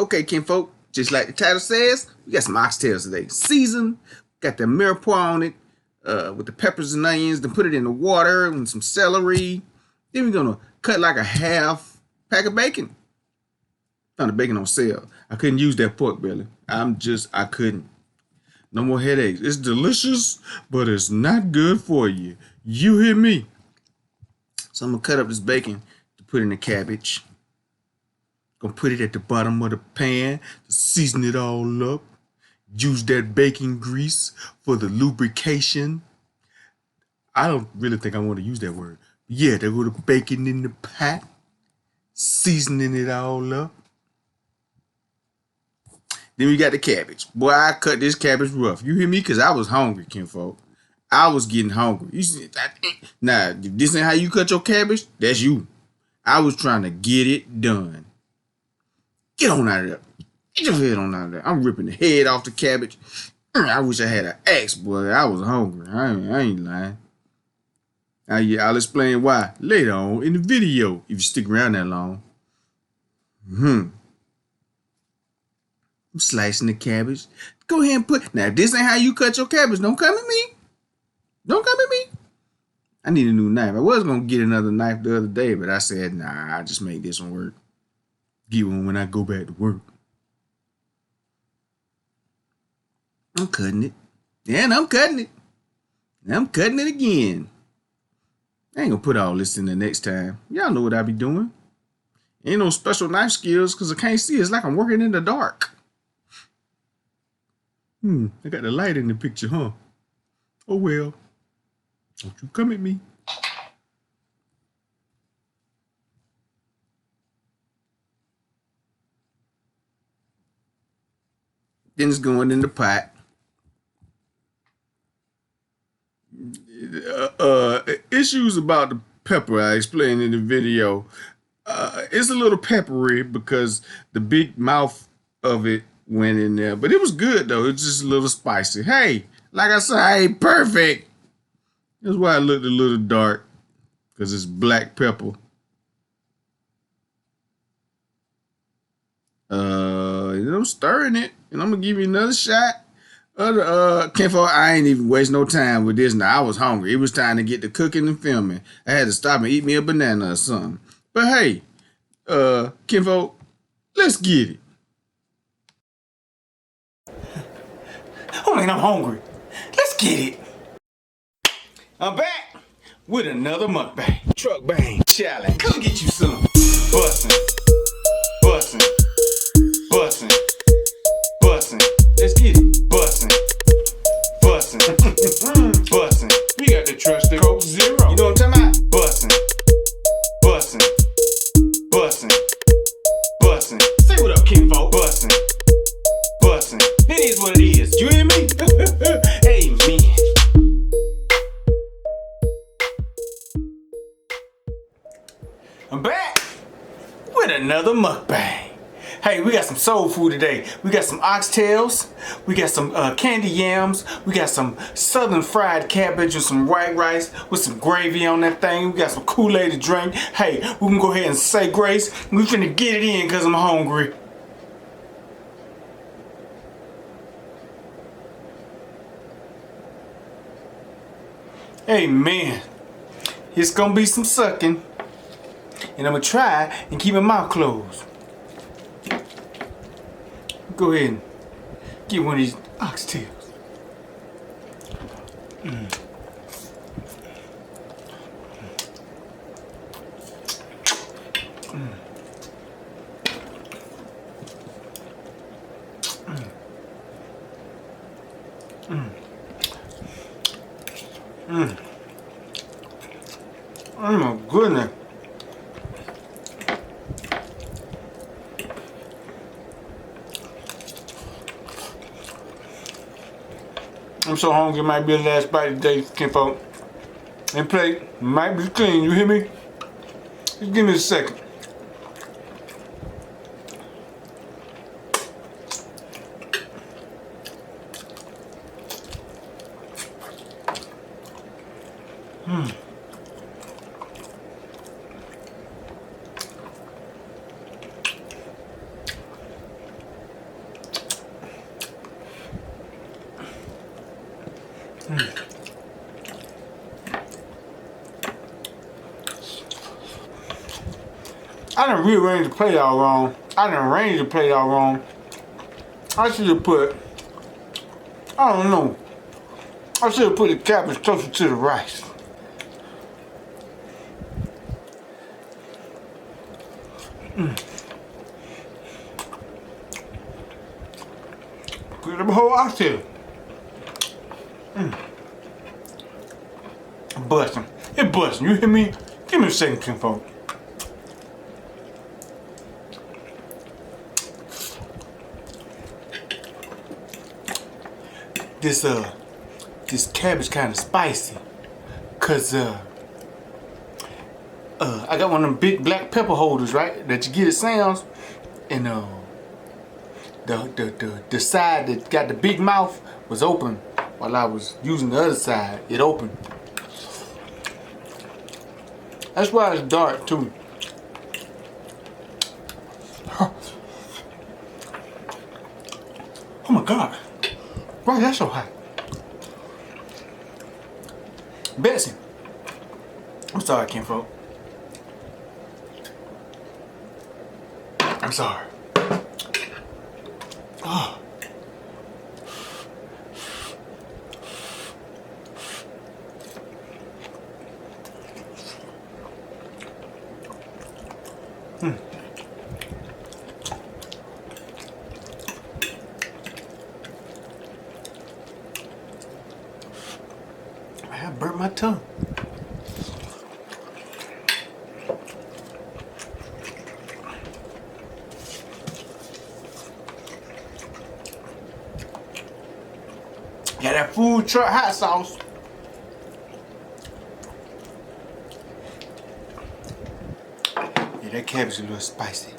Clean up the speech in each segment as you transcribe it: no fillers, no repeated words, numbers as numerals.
Okay, kinfolk, just like the title says, we got some oxtails today. Seasoned, got the mirepoix on it, with the peppers and onions, then put it in the water and some celery. Then we're gonna cut like a half pack of bacon. Found the bacon on sale. I couldn't use that pork belly. I couldn't. No more headaches. It's delicious, but it's not good for you. You hear me? So I'm gonna cut up this bacon to put in the cabbage. Gonna put it at the bottom of the pan to season it all up. Use that bacon grease for the lubrication. I don't really think I want to use that word. But yeah, they go the bacon in the pot, seasoning it all up. Then we got the cabbage. Boy, I cut this cabbage rough. You hear me? Because I was hungry, kinfolk. I was getting hungry. You see, now, if this ain't how you cut your cabbage, that's you. I was trying to get it done. Get on out of there. Get your head on out of there. I'm ripping the head off the cabbage. I wish I had an axe, boy. I was hungry. I ain't lying. I'll explain why later on in the video if you stick around that long. I'm slicing the cabbage. Go ahead and put... Now, if this ain't how you cut your cabbage, don't come at me. Don't come at me. I need a new knife. I was going to get another knife the other day, but I said, nah, I'll just make this one work. Get one when I go back to work. I'm cutting it. And I'm cutting it. And I'm cutting it again. I ain't gonna put all this in the next time. Y'all know what I be doing. Ain't no special knife skills because I can't see. It's like I'm working in the dark. I got the light in the picture, huh? Oh well. Don't you come at me. Then it's going in the pot. Issues about the pepper I explained in the video. It's a little peppery because the big mouth of it went in there. But it was good though. It's just a little spicy. Hey, like I said, I ain't perfect. That's why it looked a little dark. Because it's black pepper. I'm stirring it. And I'm going to give you another shot. Kinfolk, I ain't even waste no time with this. Now, I was hungry. It was time to get to cooking and filming. I had to stop and eat me a banana or something. But hey, kinfolk, let's get it. Oh man, I'm hungry. Let's get it. I'm back with another mukbang. Truck bang challenge. Come get you some. Bussin', bussin', bussin', bussin'. Let's get it. Bussin', bussin', bussin'. You got the trusted Coke Zero. You know what I'm talking about? Bussin', bussin', bussin', bussin'. Say what up, kinfolk. Bussin', bussin'. It is what it is. You hear me? Hey, man. I'm back with another mukbang. Hey, we got some soul food today. We got some oxtails. We got some candied yams. We got some southern fried cabbage and some white rice with some gravy on that thing. We got some Kool-Aid to drink. Hey, we can go ahead and say grace. We finna get it in because I'm hungry. Hey, man. It's gonna be some sucking. And I'm gonna try and keep my mouth closed. Go ahead and get one of these oxtails. Oh my goodness. I'm so hungry, it might be the last bite of the day, kinfolk. And plate might be clean, you hear me? Just give me a second. I done rearranged the plate all wrong. I done arranged the plate all wrong. I should have put, I don't know. I should have put the cabbage closer to the rice. Put the whole oxtail. Bussin'. It bussin'. You hear me? Give me a second, kinfolk. This cabbage kind of spicy, cause I got one of them big black pepper holders, right? That you get at Sam's, and the side that got the big mouth was open while I was using the other side. It opened. That's why it's dark too. Oh my God. Why that's so hot? Bessie. I'm sorry, kinfolk. I'm sorry. Oh. I burnt my tongue. Got that food truck hot sauce. Yeah, that cabbage is a little spicy.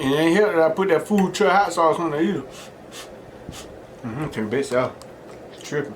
It ain't here that I put that food truck hot sauce on there either. Turn base out. Tripping.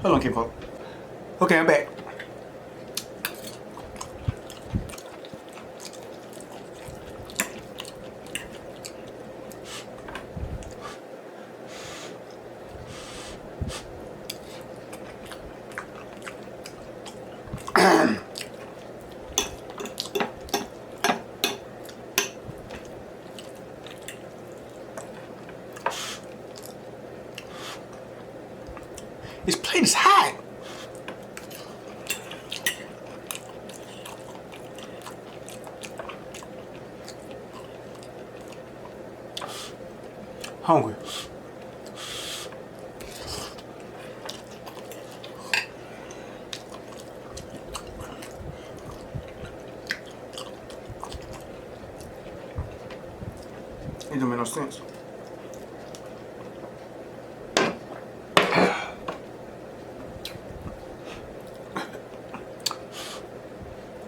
Hold on, kinfolk. Okay, I'm back. This plate is hot. Hungry. It don't make no sense.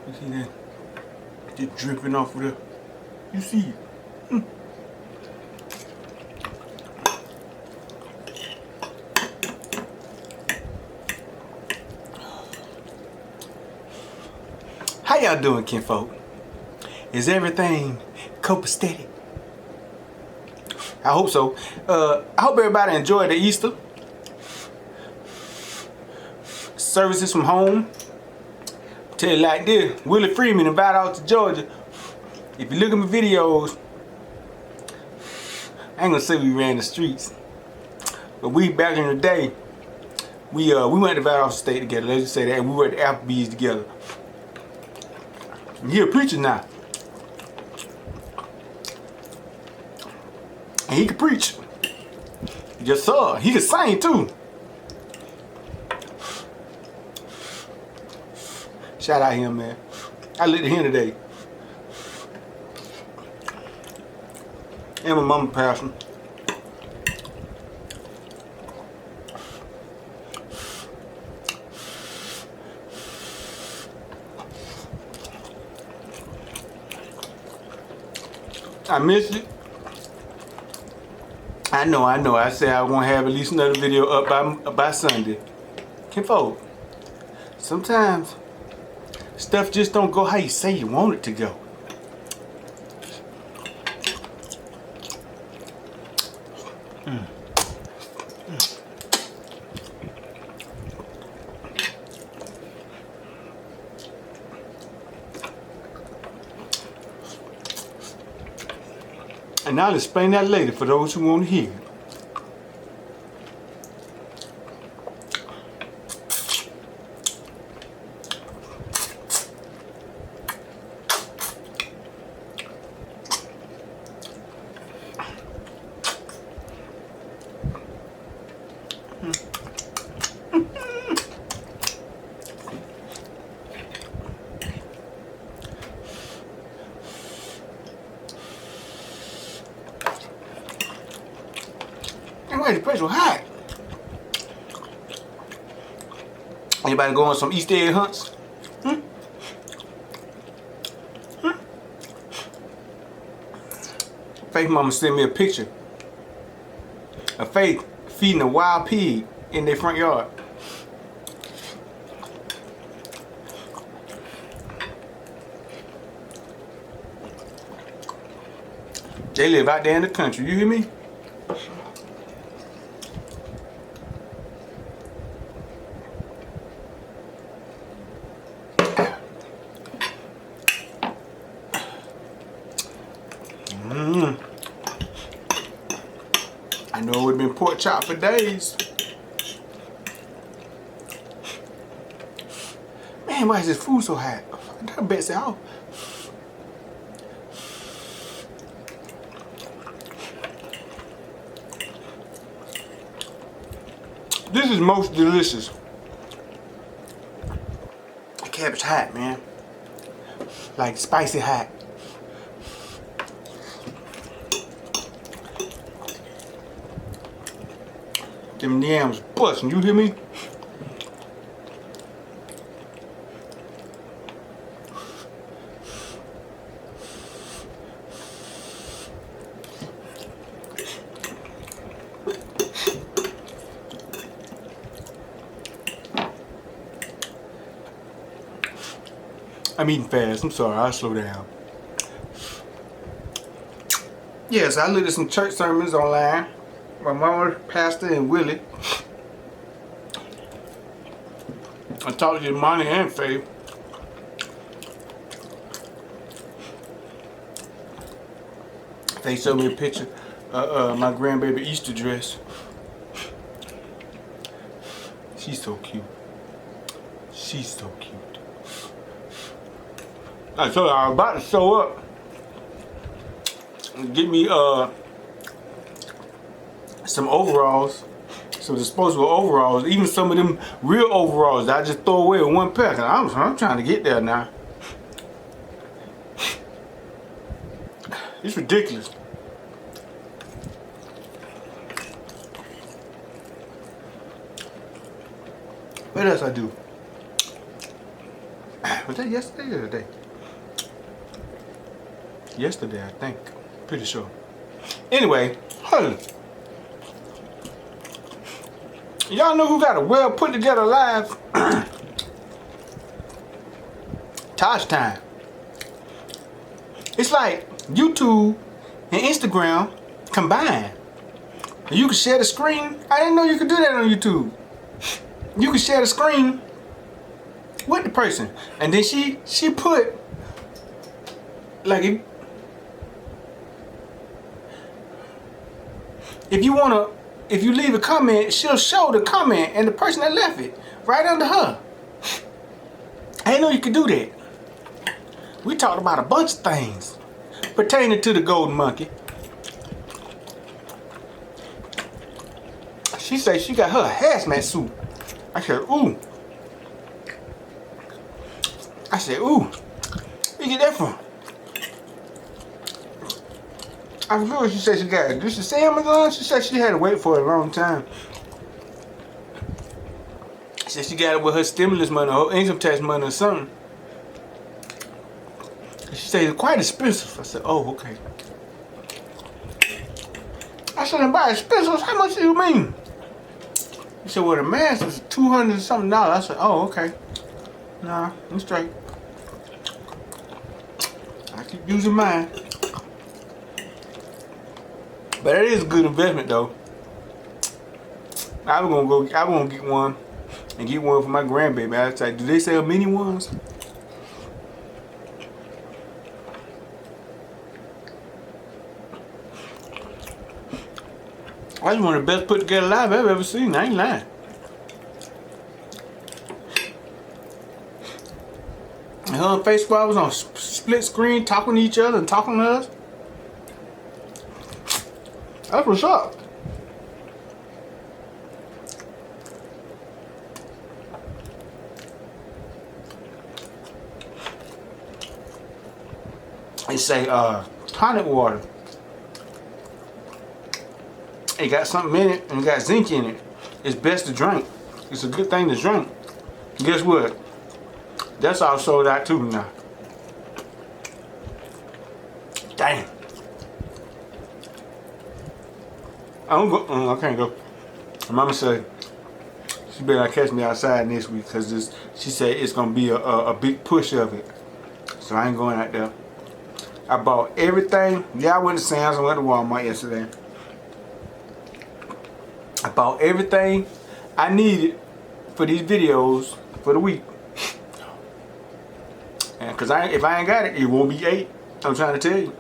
You see that? Just dripping off of there. You see it? How y'all doing, kinfolk? Is everything copacetic? I hope so. I hope everybody enjoyed the Easter services from home. Tell you like this, Willie Freeman invited out to Georgia. If you look at my videos, I ain't gonna say we ran the streets, but we back in the day, we went to Valley State together. Let's just say that, and we were at Applebee's together. And he a preacher now, and he can preach. Yes sir. He can sing too. Shout out him, man. I lit to him today. And my mama passing. I missed it. I know. I said I want to have at least another video up by Sunday. Kinfolk, sometimes stuff just don't go how you say you want it to go. And I'll explain that later for those who want to hear it. Wait, the place was hot. Anybody go on some Easter egg hunts? Faith mama sent me a picture of Faith feeding a wild pig in their front yard. They live out there in the country, you hear me? I know it would have been pork chop for days. Man, why is this food so hot? I bet say, oh. This is most delicious. Cabbage hot, man. Like spicy hot. Them yams bussin', you hear me? I'm eating fast, I'm sorry, I'll slow down. Yes, I looked at some church sermons online. My mama, Pastor, and Willie. I talked to Monty and Faith. They showed me a picture of my grandbaby Easter dress. She's so cute. She's so cute. I told her I was about to show up and get me some overalls, some disposable overalls, even some of them real overalls that I just throw away in one pack. And I'm trying to get there now. It's ridiculous. What else I do? Was that yesterday or today? Yesterday, I think. Pretty sure. Anyway, hold on. Y'all know who got a well put together live? Tosh time. It's like YouTube and Instagram combined. You can share the screen. I didn't know you could do that on YouTube. You can share the screen with the person, and then she put like if you leave a comment, she'll show the comment and the person that left it right under her. I didn't know you could do that. We talked about a bunch of things pertaining to the golden monkey. She said she got her a hazmat suit. I said, ooh. I said, ooh. Where you get that from? I forget what she said she got. Did she say Amazon? She said she had to wait for it a long time. She said she got it with her stimulus money or her income tax money or something. She said it's quite expensive. I said, oh, okay. I said, buy expensive? How much do you mean? She said, well, the mask is $200 and something. I said, oh, okay. Nah, I'm straight. I keep using mine. But it is a good investment though. I was gonna get one and get one for my grandbaby. I was like, do they sell mini ones? That's one of the best put together live I've ever seen. I ain't lying. And her and Face Squad was on split screen talking to each other and talking to us. That's what's up. They say tonic water. It got something in it and it got zinc in it. It's best to drink. It's a good thing to drink. Guess what? That's all sold out too now. Damn. I don't go. I can't go. My mama said she better catch me outside next week because she said it's gonna be a big push of it. So I ain't going out there. I bought everything. Yeah, I went to Sam's. I went to Walmart yesterday. I bought everything I needed for these videos for the week. And cause if I ain't got it, it won't be 8. I'm trying to tell you.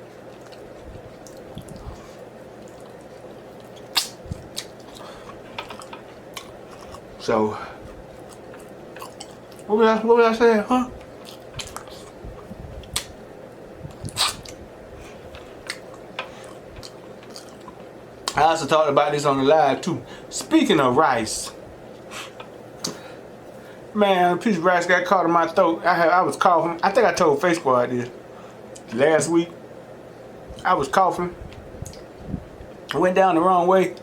So, what was I saying, huh? I also talked about this on the live too. Speaking of rice, man, a piece of rice got caught in my throat. I was coughing. I think I told Face Squad this last week. I was coughing. I went down the wrong way,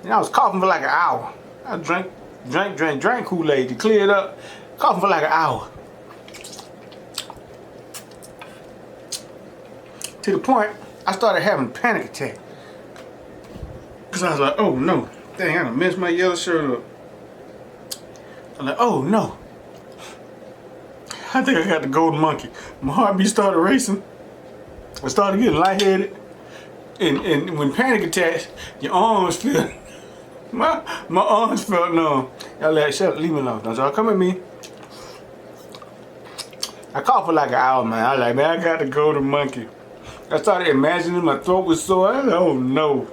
and I was coughing for like an hour. I drank Kool-Aid to clear it up. Coughing for like an hour. To the point, I started having a panic attack. Cause I was like, oh no, dang, I done messed my yellow shirt up. I'm like, oh no. I think I got the golden monkey. My heartbeat started racing. I started getting lightheaded. And when panic attacks, your arms feel my arms felt numb. I was like, shut up, leave me alone. Don't y'all come at me. I coughed for like an hour, man. I was like, man, I got the golden monkey. I started imagining my throat was sore. I was like, oh no.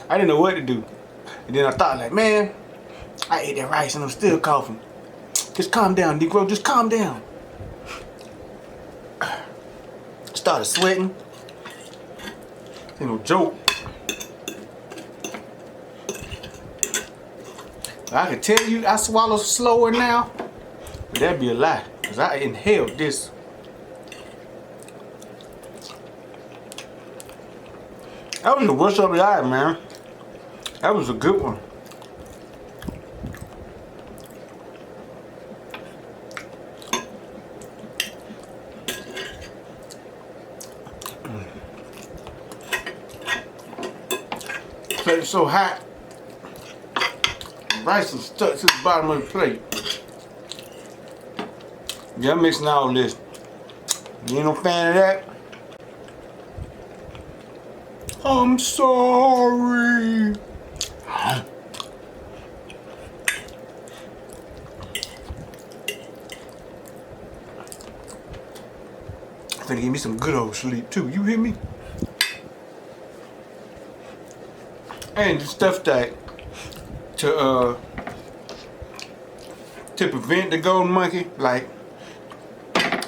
I didn't know what to do. And then I thought like, man, I ate that rice and I'm still coughing. Just calm down, Negro, just calm down. Started sweating. Ain't no joke. I can tell you I swallow slower now, but that'd be a lie, because I inhaled this. That was the worst of the eye, man. That was a good one. Plate's so hot. Rice is stuck to the bottom of the plate. Yeah, I'm mixing all this. You ain't no fan of that? I'm sorry. I finna give me some good old sleep too. You hear me? And the stuff that to prevent the golden monkey, like,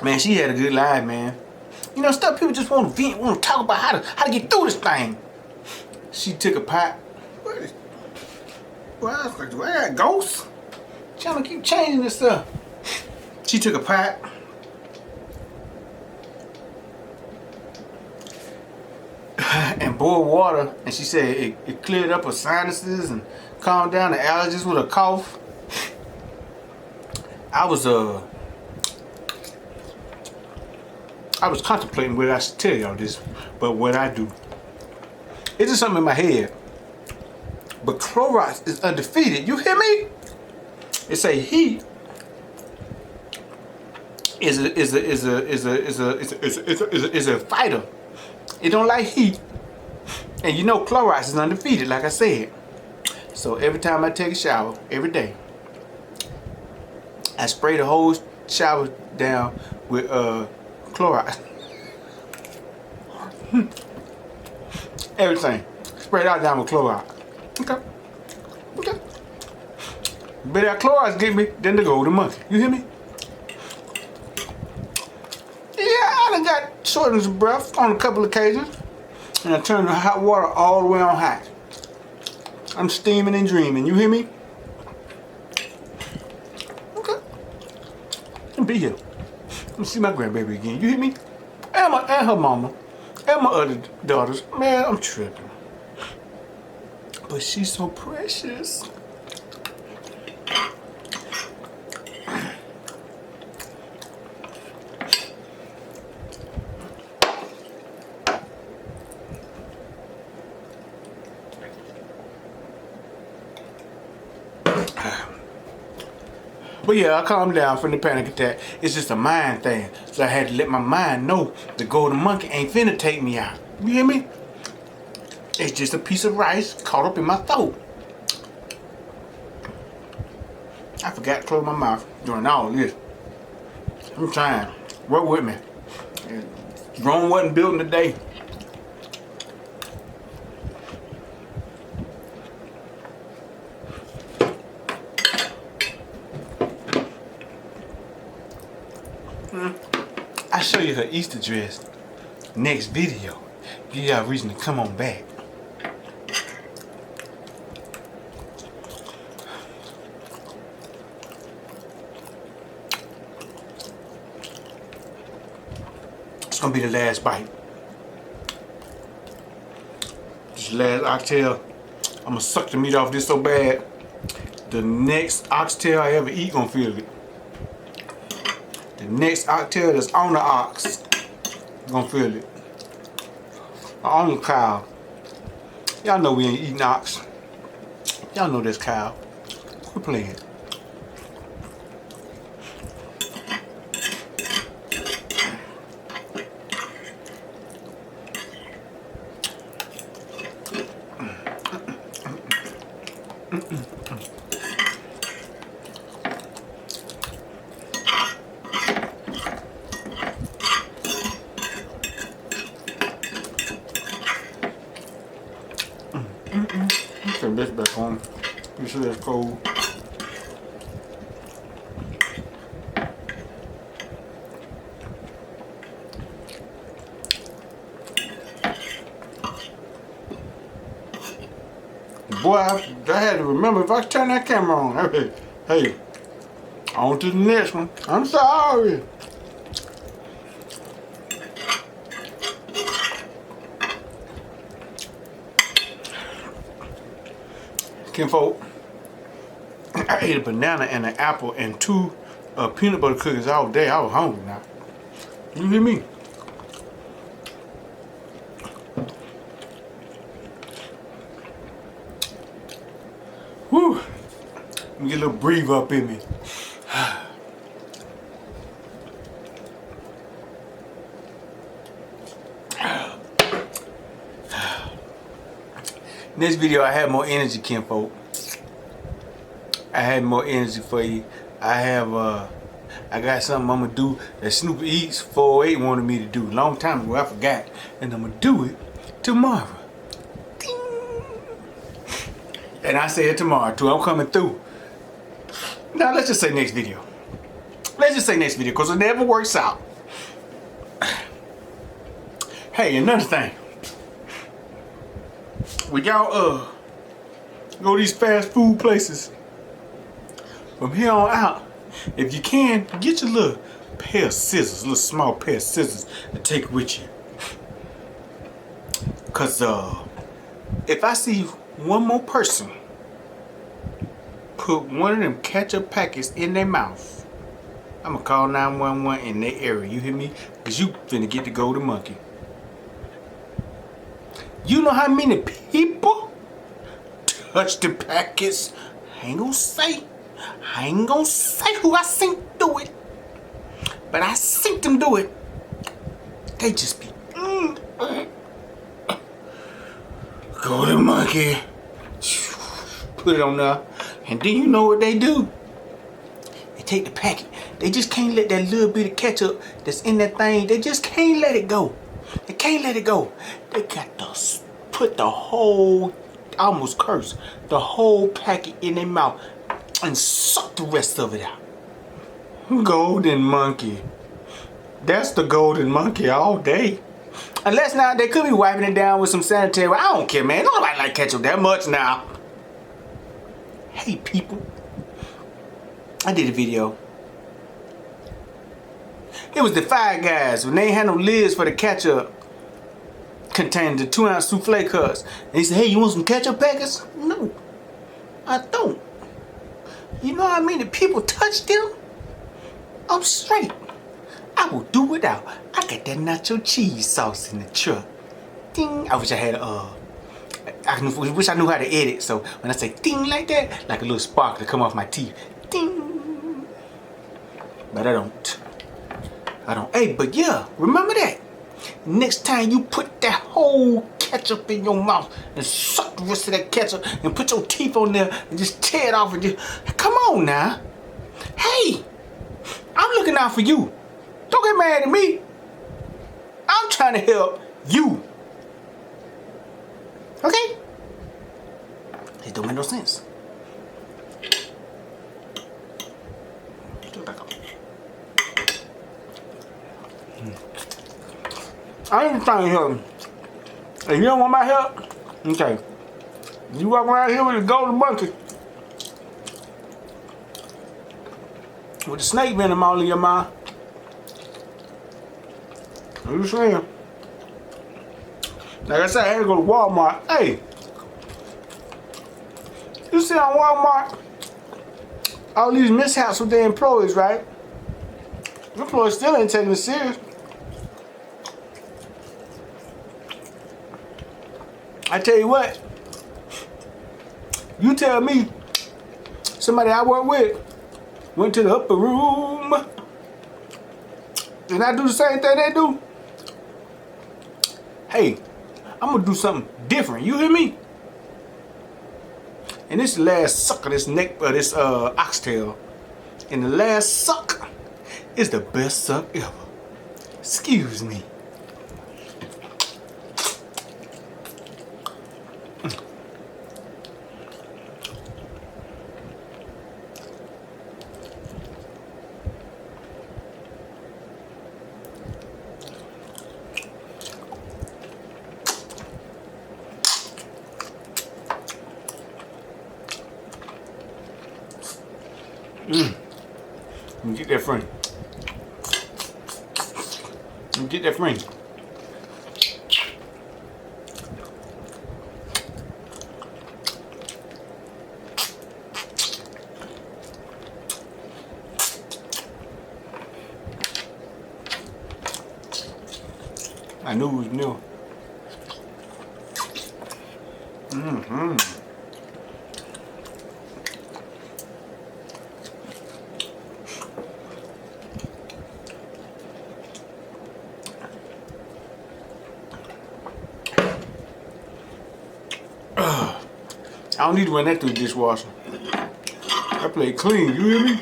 man, she had a good life, man. You know, stuff people just want to vent, want to talk about how to get through this thing. She took a pot. Well, I was like, do I got ghosts? Trying to keep changing this stuff. She took a pot. And boiled water, and she said it cleared up her sinuses and calmed down the allergies with her cough. I was contemplating whether I should tell y'all this, but what I do, it's just something in my head. But Clorox is undefeated. You hear me? It say heat is a fighter. It don't like heat, and you know Clorox is undefeated, like I said. So every time I take a shower, every day, I spray the whole shower down with Clorox. Everything. Spray it all down with Clorox. Okay. Okay. Better that Clorox get me than the golden monkey. You hear me? Yeah, I done got shortness of breath on a couple of occasions. And I turned the hot water all the way on hot. I'm steaming and dreaming. You hear me? Okay. And be here. Let me see my grandbaby again. You hear me? And her mama. And my other daughters. Man, I'm tripping. But she's so precious. But yeah, I calmed down from the panic attack. It's just a mind thing. So I had to let my mind know the golden monkey ain't finna take me out. You hear me? It's just a piece of rice caught up in my throat. I forgot to close my mouth during all this. I'm trying. Work with me. Rome wasn't built in a day. I'll show you her Easter dress next video. Give y'all a reason to come on back. It's gonna be the last bite. This last oxtail, I'm gonna suck the meat off this so bad. The next oxtail I ever eat gonna feel it. The next oxtail that's on the ox gonna feel it. On the cow. Y'all know we ain't eating ox. Y'all know this cow. Quit playing. Turn this back on. You see that's cold. Boy, I had to remember if I turn that camera on. Hey, on to the next one. I'm sorry. Kinfolk, I ate a banana and an apple and 2 peanut butter cookies all day. I was hungry now. You hear me? Whew. Let me get a little breathe up in me. Next video, I have more energy, kinfolk. I had more energy for you. I have I got something I'm gonna do that Snoop Eats 408 wanted me to do a long time ago. I forgot, and I'm gonna do it tomorrow. Ding. And I said tomorrow too. I'm coming through. Now let's just say next video. Let's just say next video, cause it never works out. Hey, another thing. When y'all go to these fast food places, from here on out, if you can, get your little pair of scissors, little small pair of scissors to take with you. Cause if I see one more person put one of them ketchup packets in their mouth, I'm gonna call 911 in their area. You hear me? Cause you finna get the golden monkey. You know how many people touch the packets? I ain't gonna say who I seen do it, but I seen them do it. They just be golden monkey. Put it on there, and then you know what they do? They take the packet. They just can't let that little bit of ketchup that's in that thing. They just can't let it go. They can't let it go. They got to put the whole, I almost curse, the whole packet in their mouth and suck the rest of it out. Golden monkey. That's the golden monkey all day. Unless now they could be wiping it down with some sanitary. I don't care, man. Nobody like ketchup that much now. Hey, people. I did a video. It was the Five Guys when they ain't had no lids for the ketchup containing the 2-ounce souffle cups. And he said, hey, you want some ketchup packets? No, I don't. You know what I mean? If people touch them, I'm straight. I will do without. I got that nacho cheese sauce in the truck. Ding. I wish I had I wish I knew how to edit. So when I say ding like that, like a little spark to come off my teeth. Ding. But I don't. Hey, but yeah, remember that. Next time you put that whole ketchup in your mouth and suck the rest of that ketchup and put your teeth on there and just tear it off and just, come on now. Hey, I'm looking out for you. Don't get mad at me. I'm trying to help you. Okay? It don't make no sense. I ain't trying to help. If you don't want my help, okay. You walk around here with a golden monkey with the snake venom all in your mouth. What you saying? Like I said, I had to go to Walmart. Hey, you see on Walmart all these mishaps with their employees, right? The employees still ain't taking it serious. I tell you what, you tell me somebody I work with went to the upper room and I do the same thing they do. Hey, I'm gonna do something different. You hear me? And this last suck of this this oxtail, and the last suck is the best suck ever. Excuse me. Let me get that frame. Let me get that frame. I knew it was new. I don't need to run that through the dishwasher. I play clean, you hear me?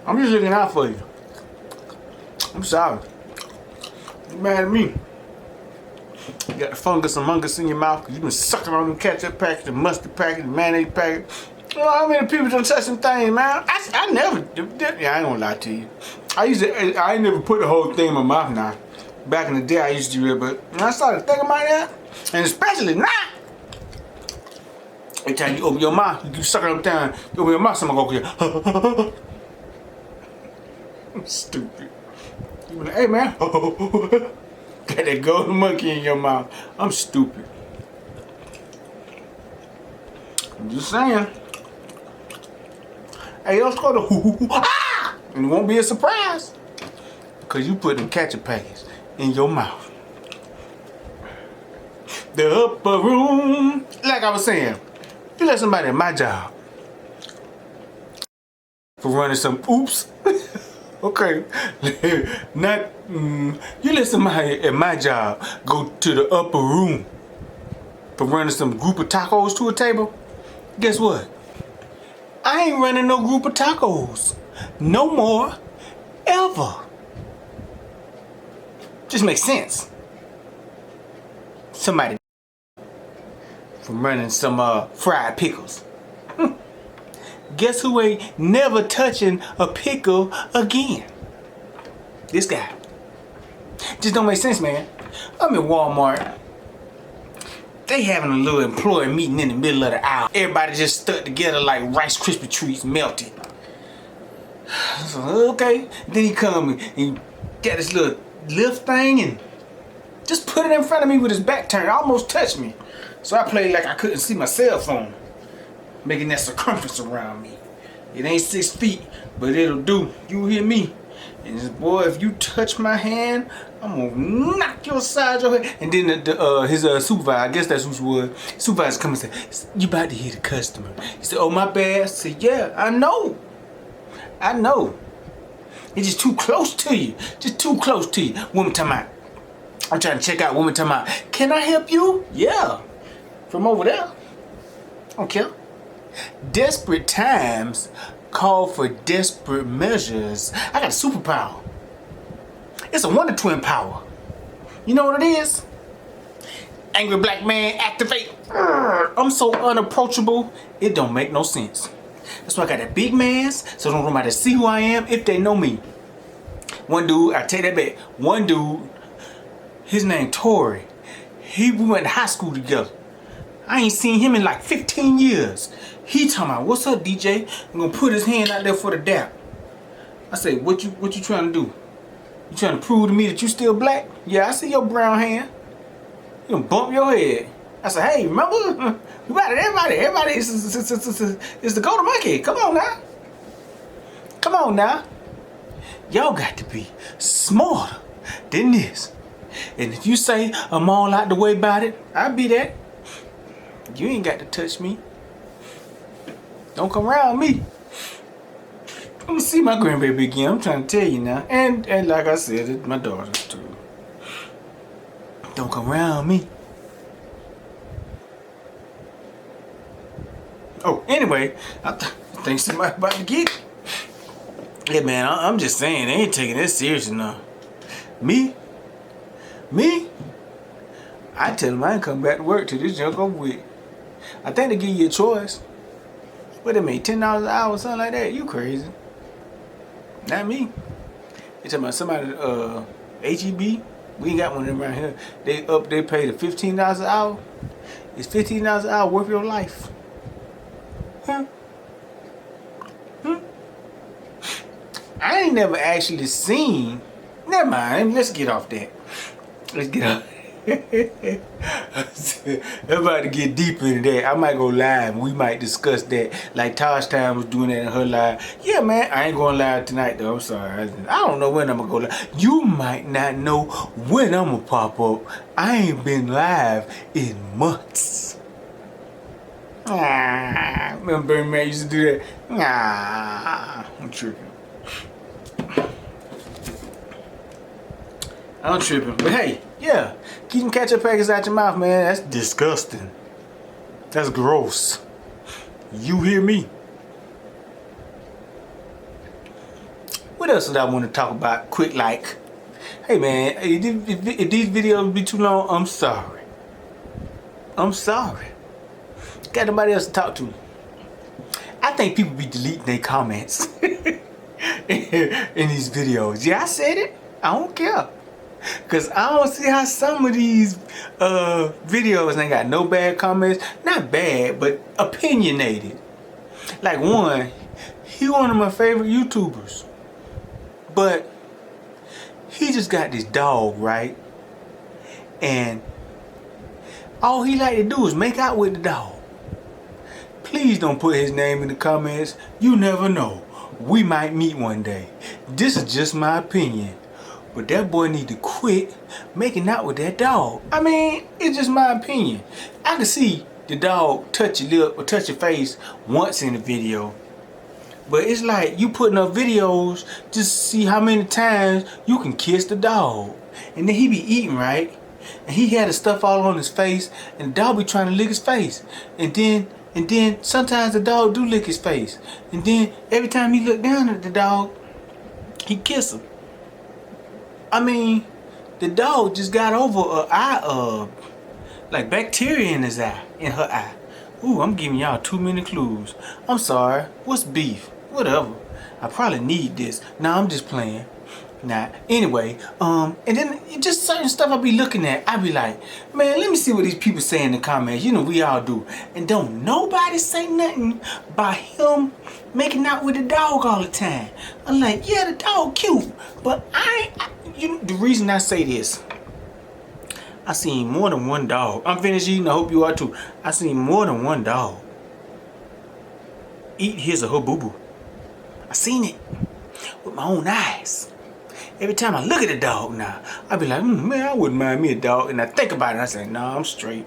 I'm just looking out for you. I'm sorry. You mad at me? You got the fungus among us in your mouth because you've been sucking on the ketchup packet, the mustard packet, the mayonnaise packet. You know how many people don't touch them things, man? I never did. Yeah, I ain't gonna lie to you. I ain't never put the whole thing in my mouth now. Back in the day, I used to do it, but when I started thinking about that, and especially now, every time you open your mouth, you keep sucking them down, you open your mouth, someone go here. I'm stupid. You be like, hey man, got that golden monkey in your mouth. I'm stupid. I'm just saying. Hey, let's go to ah! And it won't be a surprise. Because you put them ketchup packets in your mouth. The upper room. Like I was saying, you let somebody at my job for running some oops. Okay. Not you let somebody at my job go to the upper room for running some group of tacos to a table. Guess what? I ain't running no group of tacos. No more. Ever. Just makes sense. Somebody from running some fried pickles. Guess who ain't never touching a pickle again? This guy. Just don't make sense, man. I'm in Walmart. They having a little employee meeting in the middle of the aisle. Everybody just stuck together like Rice Krispie treats melted. So, okay. Then he come and he got this little lift thing and just put it in front of me with his back turned. Almost touched me. So I played like I couldn't see my cell phone. Making that circumference around me. It ain't 6 feet, but it'll do. You hear me? And boy, if you touch my hand, I'm gonna knock your side of your head. And then his supervisor, I guess that's who it was. Supervisor come and say, "You about to hit a customer." He said, "Oh my bad." I said, "Yeah, I know. I know. It's just too close to you. Just too close to you." Woman time out. I'm trying to check out. Woman time out. "Can I help you?" "Yeah." "From over there." "I don't care." Desperate times call for desperate measures. I got a superpower. It's a Wonder Twin power. You know what it is? Angry black man activate. I'm so unapproachable, it don't make no sense. That's why I got that big mask, so don't nobody see who I am if they know me. One dude, I take that back. One dude, his name Tori. We went to high school together. I ain't seen him in like 15 years. He talking about, "What's up, DJ?" I'm gonna put his hand out there for the dap. I say, what you trying to do? You trying to prove to me that you still black?" "Yeah, I see your brown hand." "You gonna bump your head." I said, "Hey, remember? Everybody is the golden monkey. Come on now. Come on now. Y'all got to be smarter than this. And if you say I'm all out the way about it, I'll be that. You ain't got to touch me. Don't come around me. I'm gonna see my grandbaby again. I'm trying to tell you now. And like I said, it's my daughter's too. Don't come around me. Oh, anyway, I think somebody about to get it. Yeah, man, I'm just saying, they ain't taking this serious enough. Me? I tell them I ain't come back to work till this junk over with. I think they give you a choice. What they make, $10 an hour or something like that? You crazy. Not me. They talking about somebody, HEB. We ain't got one of them around here. They pay the $15 an hour. Is $15 an hour worth your life? Huh? I ain't never actually seen. Never mind. Let's get off that. Let's get off. I'm about to get deeper into that. I might go live and we might discuss that. Like Tosh Time was doing that in her live. Yeah, man, I ain't going live tonight though. I'm sorry. I don't know when I'm gonna go live. You might not know when I'm gonna pop up. I ain't been live in months. Remember Bernie Man used to do that? I'm tripping. I'm tripping. But hey, yeah, keep them ketchup packets out your mouth, man. That's disgusting. That's gross. You hear me? What else did I want to talk about quick like? Hey man, if these videos be too long, I'm sorry. I'm sorry. Got nobody else to talk to. I think people be deleting their comments in these videos. Yeah, I said it. I don't care. Cause I don't see how some of these videos ain't got no bad comments. Not bad, but opinionated. Like one, he one of my favorite YouTubers. But he just got this dog, right? And all he like to do is make out with the dog. Please don't put his name in the comments. You never know. We might meet one day. This is just my opinion. But that boy need to quit making out with that dog. I mean, it's just my opinion. I can see the dog touch your lip or touch your face once in the video. But it's like you putting up videos just to see how many times you can kiss the dog. And then he be eating, right? And he had the stuff all on his face and the dog be trying to lick his face. And then sometimes the dog do lick his face. And then every time he look down at the dog, he kiss him. I mean, the dog just got over an eye, like bacteria in his eye, in her eye. Ooh, I'm giving y'all too many clues. I'm sorry. What's beef? Whatever. I probably need this. Nah, I'm just playing. Nah. Anyway, and then just certain stuff I be looking at. I be like, man, let me see what these people say in the comments. You know, we all do. And don't nobody say nothing about him making out with the dog all the time. I'm like, yeah, the dog cute, but you know, the reason I say this, I seen more than one dog. I'm finished eating. I hope you are too. I seen more than one dog eat his or her boo-boo. I seen it with my own eyes. Every time I look at a dog now, I be like, man, I wouldn't mind me a dog. And I think about it and I say, nah, I'm straight.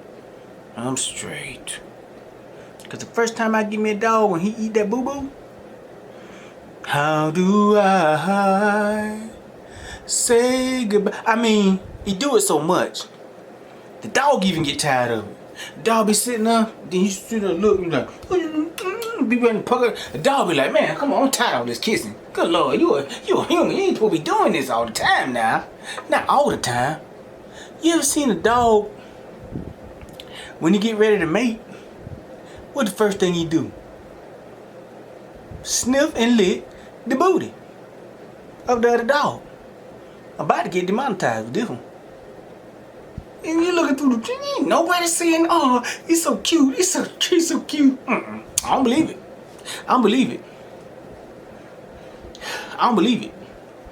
I'm straight. Because the first time I give me a dog when he eat that boo-boo, how do I say goodbye? I mean, he do it so much. The dog even get tired of it. The dog be sitting there, then he sit there and look, and like, be ready to pucker. The dog be like, man, come on, I'm tired of all this kissing. Good Lord, you a human. You ain't supposed to be doing this all the time now. Not all the time. You ever seen a dog, when he get ready to mate, what the first thing he do? Sniff and lick the booty of the other dog. I'm about to get demonetized with this one. And you looking through the ain't nobody saying, oh, he's so cute. He's so cute. I don't believe it. I don't believe it. I don't believe it.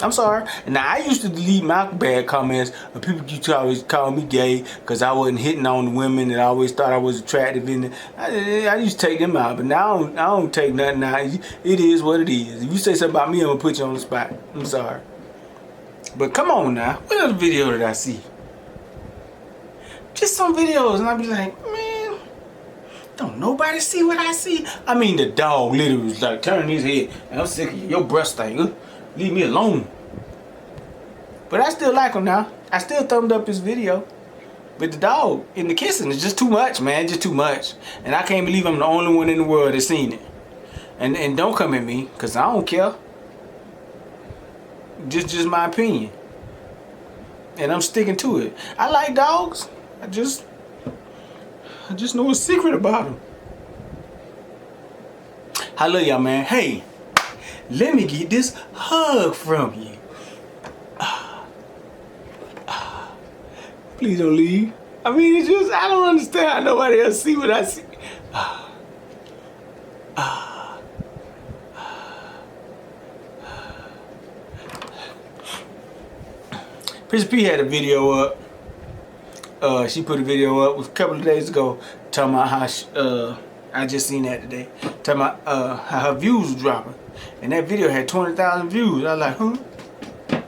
I'm sorry. Now, I used to delete my bad comments of people used to always call me gay because I wasn't hitting on the women and I always thought I was attractive. And I used to take them out, but now I don't take nothing out. It is what it is. If you say something about me, I'm going to put you on the spot. I'm sorry. But come on now. What other video did I see? Just some videos, and I be like, man, don't nobody see what I see. I mean, the dog literally was like turning his head, and I'm sick of you. Your breath stink. Leave me alone. But I still like him now. I still thumbed up his video. But the dog and the kissing is just too much, man. Just too much. And I can't believe I'm the only one in the world that's seen it. And don't come at me, because I don't care. Just my opinion. And I'm sticking to it. I like dogs. I just know a secret about them. I love y'all, man. Hey, let me get this hug from you. Please don't leave. I mean, it's just, I don't understand how nobody else see what I see. Prince P had a video up. She put a video up a couple of days ago talking about how I just seen that today. Talking about how her views were dropping. And that video had 20,000 views. I was like,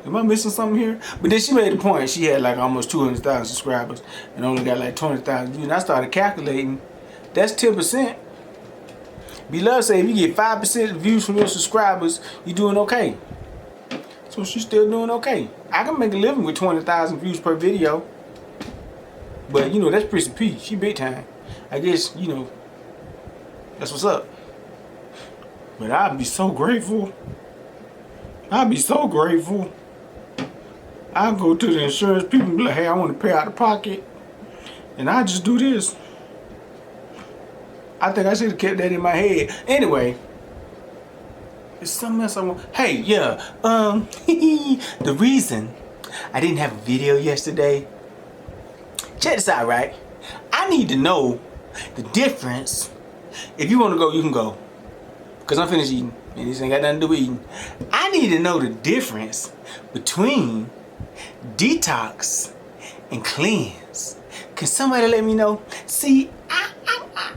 am I missing something here? But then she made the point. She had like almost 200,000 subscribers and only got like 20,000 views. And I started calculating. That's 10%. Beloved say if you get 5% views from your subscribers, you're doing okay. So she's still doing okay. I can make a living with 20,000 views per video. But, you know, that's Prissy P. She big time. I guess, you know, that's what's up. But I'd be so grateful I'd be so grateful. I'll go to the insurance people and be like, hey, I want to pay out of pocket. And I just do this. I think I should have kept that in my head. Anyway, there's something else I want. Hey, yeah. The reason I didn't have a video yesterday. Check this out, right? I need to know the difference. If you want to go, you can go. Because I'm finished eating. And this ain't got nothing to do with eating. I need to know the difference between detox and cleanse. Can somebody let me know? See, I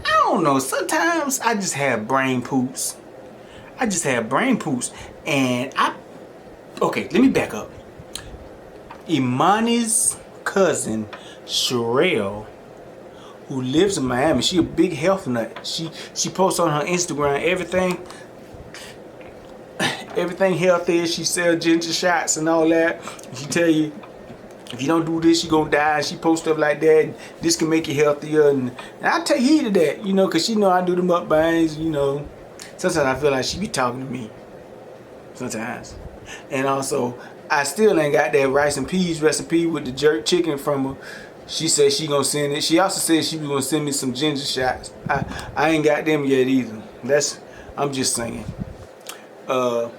don't know. Sometimes I just have brain poops. And okay, let me back up. Imani's cousin, Sherelle, who lives in Miami, she a big health nut. She posts on her Instagram everything healthy. She sells ginger shots and all that. She tell you, if you don't do this, you're gonna die. She posts stuff like that. And this can make you healthier. And I take heed of that, you know, because she know I do the mukbangs, you know. Sometimes I feel like she be talking to me. Sometimes. And also, I still ain't got that rice and peas recipe with the jerk chicken from her. She said she gonna send it. She also said she was gonna send me some ginger shots. I ain't got them yet either. I'm just saying. But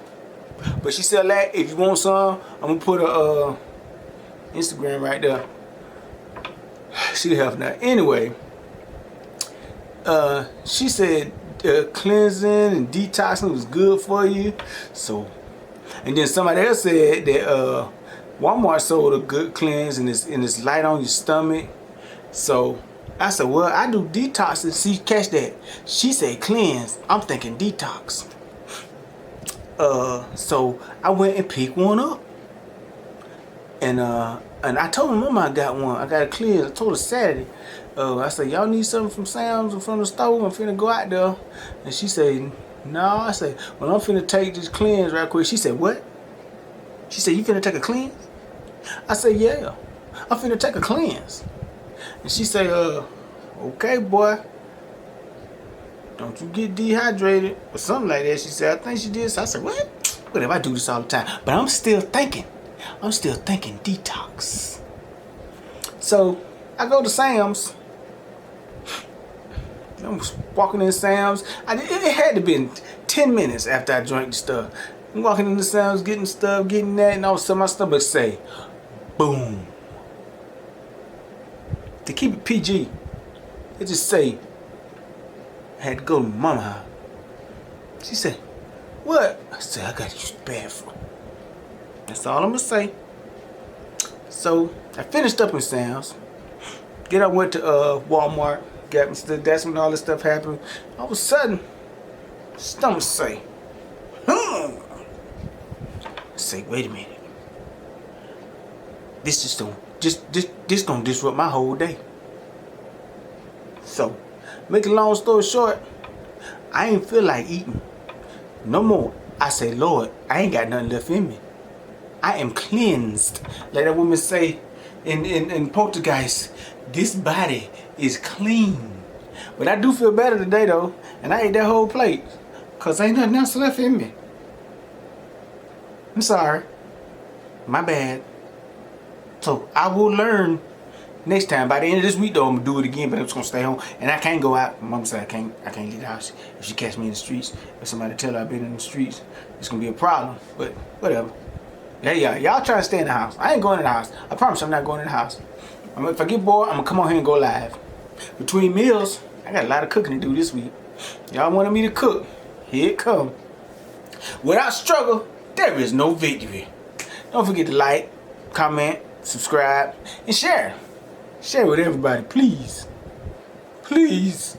she said that if you want some, I'm gonna put a Instagram right there. She helping out. Anyway, she said cleansing and detoxing was good for you. So, and then somebody else said that Walmart sold a good cleanse and it's light on your stomach. So I said, well, I do detox. And see, catch that. She said cleanse. I'm thinking detox. So I went and picked one up. And I told her mama I got one. I got a cleanse. I told her Saturday. I said, y'all need something from Sam's or from the store? I'm finna go out there. And she said, no. I said, well, I'm finna take this cleanse right quick. She said, what? She said, you finna take a cleanse? I said, yeah. I'm finna take a cleanse. And she said, okay, boy. Don't you get dehydrated or something like that. She said, I think she did. So I said, what? Whatever, I do this all the time. But I'm still thinking detox. So I go to Sam's. I was walking in Sam's. It had to be 10 minutes after I drank the stuff. I'm walking into Sam's, getting stuff, getting that, and all of a sudden my stomach say, boom. To keep it PG, it just say, I had to go to mama house. She said, what? I said, I gotta use the bathroom. That's all I'm gonna say. So I finished up in Sam's. Then I went to Walmart, got me stuff. That's when all this stuff happened. All of a sudden, stomach say, I say, wait a minute. This gonna disrupt my whole day. So, make a long story short, I ain't feel like eating no more. I say, Lord, I ain't got nothing left in me. I am cleansed. Like that woman say in Poltergeist, this body is clean. But I do feel better today though, and I ate that whole plate, cause ain't nothing else left in me. I'm sorry. My bad. So I will learn next time. By the end of this week though, I'm gonna do it again, but I'm just gonna stay home. And I can't go out. Mama said I can't leave the house. If she catch me in the streets, if somebody tell her I've been in the streets, it's gonna be a problem. But whatever. Hey y'all try to stay in the house. I ain't going in the house. I promise I'm not going in the house. If I get bored, I'm gonna come on here and go live. Between meals, I got a lot of cooking to do this week. Y'all wanted me to cook. Here it come. Without struggle, there is no victory. Don't forget to like, comment, subscribe, and share. Share with everybody, please. Please.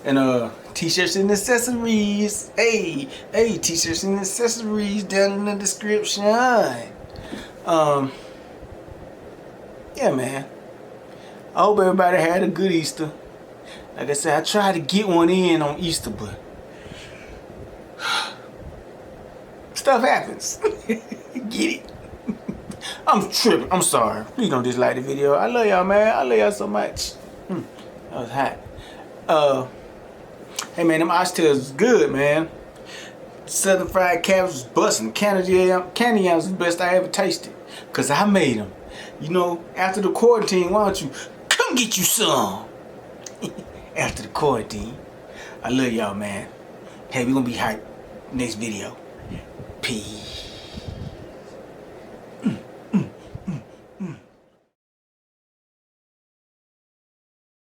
And t-shirts and accessories. Hey, t-shirts and accessories down in the description. Yeah, man. I hope everybody had a good Easter. Like I said, I tried to get one in on Easter, but stuff happens. Get it? I'm tripping. I'm sorry. Please don't dislike the video. I love y'all, man. I love y'all so much. That was hot. Hey, man, them oxtails is good, man. Southern fried cabbage was bussin'. Candied yams was the best I ever tasted. Cause I made them. You know, after the quarantine, why don't you come get you some? After the quarantine. I love y'all, man. Hey, we gonna be hype next video. Peace.